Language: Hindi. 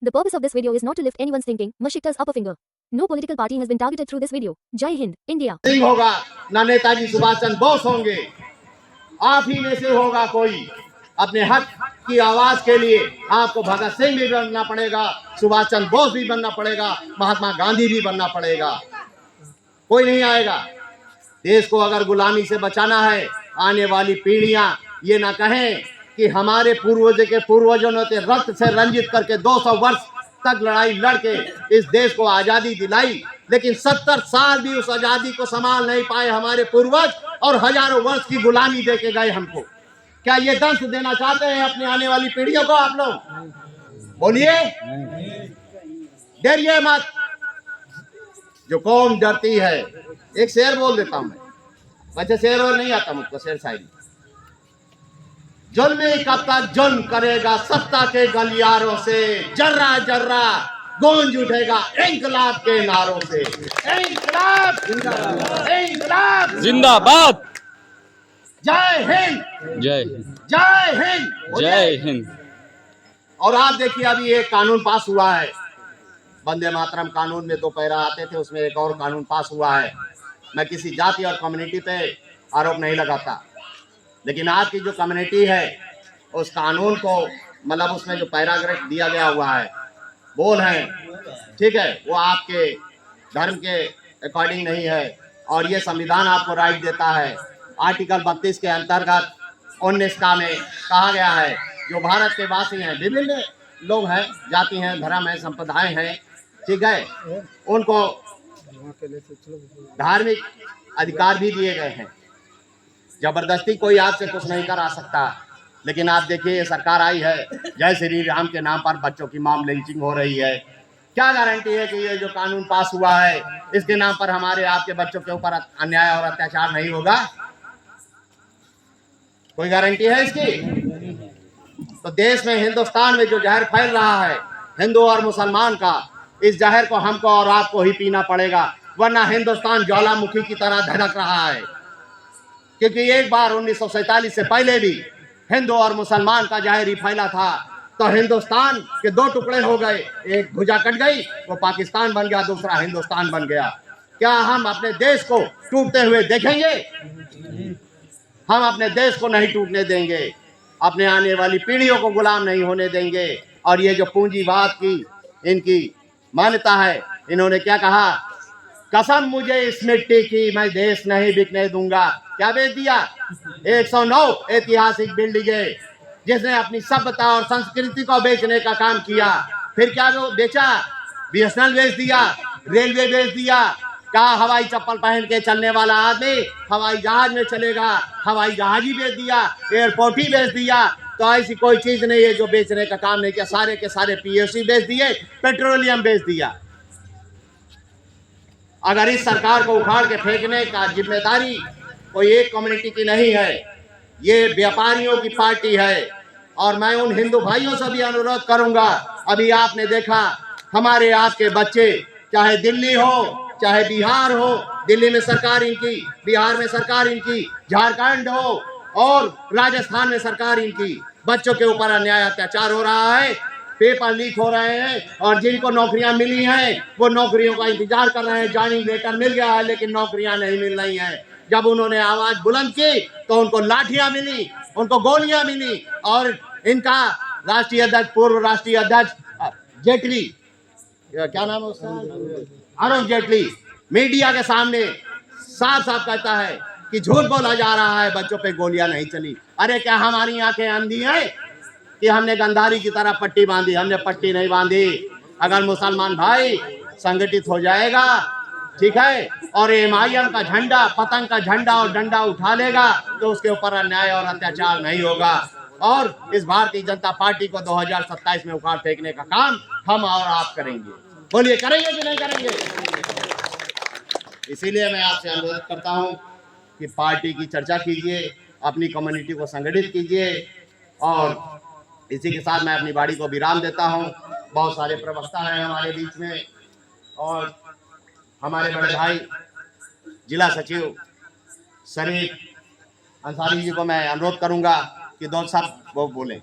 The purpose of this video is not to lift anyone's thinking, Mashikta's upper finger. No political party has been targeted through this video. Jai Hind, India. नहीं होगा ना नेताजी सुभाष चंद्र बोस होंगे, आप ही में से होगा कोई। अपने हक की आवाज के लिए आपको भगत सिंह भी बनना पड़ेगा, सुभाष चंद्र बोस भी बनना पड़ेगा, महात्मा गांधी भी बनना पड़ेगा। कोई नहीं आएगा। देश को अगर गुलामी से बचाना है, आने वाली पीढ़ियां ये ना कहें कि हमारे पूर्वजों ने रक्त से रंजित करके 200 वर्ष तक लड़ाई लड़के इस देश को आजादी दिलाई, लेकिन 70 साल भी उस आजादी को संभाल नहीं पाए हमारे पूर्वज, और हजारों वर्ष की गुलामी दे के गए हमको। क्या ये दंश देना चाहते हैं अपने आने वाली पीढ़ियों को? आप लोग बोलिए, डरिए मत। जो कौम डरती है, एक शेर बोल देता हूं मैं, वैसे शेर और नहीं आता मुझको, शेर शायरी। जुल्म कब तक जुल्म करेगा सत्ता के गलियारों से, जर्रा जर्रा गूंज उठेगा इंकलाब के नारों से। इंकलाब इंकलाब जिंदाबाद। जय हिंद, जय जय हिंद, जय हिंद। और आप देखिए, अभी एक कानून पास हुआ है, वंदे मातरम कानून में 2 पैरा आते थे, उसमें एक और कानून पास हुआ है। मैं किसी जाति और कम्युनिटी पे आरोप नहीं लगाता, लेकिन आपकी जो कम्युनिटी है उस कानून को, मतलब उसमें जो पैराग्राफ दिया गया हुआ है, बोल है, ठीक है, वो आपके धर्म के अकॉर्डिंग नहीं है, और ये संविधान आपको राइट देता है। आर्टिकल 32 के अंतर्गत 19 का में कहा गया है, जो भारत के वासी हैं, विभिन्न लोग हैं, जाति हैं, धर्म हैं, संप्रदाय हैं, ठीक है, उनको धार्मिक अधिकार भी दिए गए हैं। जबरदस्ती कोई आपसे कुछ नहीं करा सकता। लेकिन आप देखिए, ये सरकार आई है, जय श्री राम के नाम पर बच्चों की मॉब लिंचिंग हो रही है। क्या गारंटी है कि ये जो कानून पास हुआ है इसके नाम पर हमारे आपके बच्चों के ऊपर अन्याय और अत्याचार नहीं होगा? कोई गारंटी है इसकी? तो देश में, हिंदुस्तान में जो जहर फैल रहा है हिंदू और मुसलमान का, इस जहर को हमको और आपको ही पीना पड़ेगा, वरना हिंदुस्तान ज्वालामुखी की तरह धड़क रहा है। क्योंकि एक बार 1947 से पहले भी हिंदू और मुसलमान का जहर ही फैला था, तो हिंदुस्तान के 2 टुकड़े हो गए, एक भुजा कट गई, वो पाकिस्तान बन गया, दूसरा हिंदुस्तान बन गया। क्या हम अपने देश को टूटते हुए देखेंगे? हम अपने देश को नहीं टूटने देंगे, अपने आने वाली पीढ़ियों को गुलाम नहीं होने देंगे। और ये जो पूंजीवाद की इनकी मान्यता है, इन्होंने क्या कहा, कसम मुझे इस मिट्टी की, मैं देश नहीं बिकने दूंगा। क्या बेच दिया? 109 ऐतिहासिक बिल्डिंगें, जिसने अपनी सभ्यता और संस्कृति को बेचने का काम किया। फिर क्या वो बेचा? BSNL बेच दिया, रेलवे बेच दिया। क्या हवाई चप्पल पहन के चलने वाला आदमी हवाई जहाज में चलेगा? हवाई जहाज ही बेच दिया, एयरपोर्ट ही बेच दिया। तो ऐसी कोई चीज नहीं है जो बेचने का काम नहीं किया। सारे के सारे PSU बेच दिए, पेट्रोलियम बेच दिया। अगर इस सरकार को उखाड़ के फेंकने का जिम्मेदारी कोई एक कम्युनिटी की नहीं है, ये व्यापारियों की पार्टी है। और मैं उन हिंदू भाइयों से भी अनुरोध करूंगा, अभी आपने देखा हमारे आपके बच्चे, चाहे दिल्ली हो चाहे बिहार हो, दिल्ली में सरकार इनकी, बिहार में सरकार इनकी, झारखंड हो और राजस्थान में सरकार इनकी, बच्चों के ऊपर अन्याय अत्याचार हो रहा है, पेपर लीक हो रहे हैं, और जिनको नौकरियां मिली हैं वो नौकरियों का इंतजार कर रहे हैं। ज्वाइनिंग लेटर मिल गया है लेकिन नौकरियां नहीं मिल रही हैं। जब उन्होंने आवाज बुलंद की तो उनको लाठियां मिली, उनको गोलियां मिली, और इनका राष्ट्रीय अध्यक्ष, पूर्व राष्ट्रीय अध्यक्ष जेटली, क्या नाम है उसका, अरुण जेटली, मीडिया के सामने साफ साफ कहता है कि झूठ बोला जा रहा है, बच्चों पे गोलियां नहीं चली। अरे क्या हमारी आंखें अंधी हैं कि हमने गंधारी की तरह पट्टी बांधी? हमने पट्टी नहीं बांधी। अगर मुसलमान भाई संगठित हो जाएगा, ठीक है, और MIM का झंडा, पतंग का झंडा और डंडा उठा लेगा, तो उसके ऊपर अन्याय और अत्याचार नहीं होगा। और इस भारतीय जनता पार्टी को 2027 में उखाड़ फेंकने का काम हम और आप करेंगे। बोलिए, करेंगे कि नहीं करेंगे? इसीलिए मैं आपसे अनुरोध करता हूं कि पार्टी की चर्चा कीजिए, अपनी कम्युनिटी को संगठित कीजिए। और इसी के साथ मैं अपनी बाड़ी को विराम देता हूं। बहुत सारे प्रवक्ता हैं हमारे बीच में, और हमारे बड़े भाई जिला सचिव शरीफ अंसारी जी को मैं अनुरोध करूंगा कि 2 शब्द वो बोलें।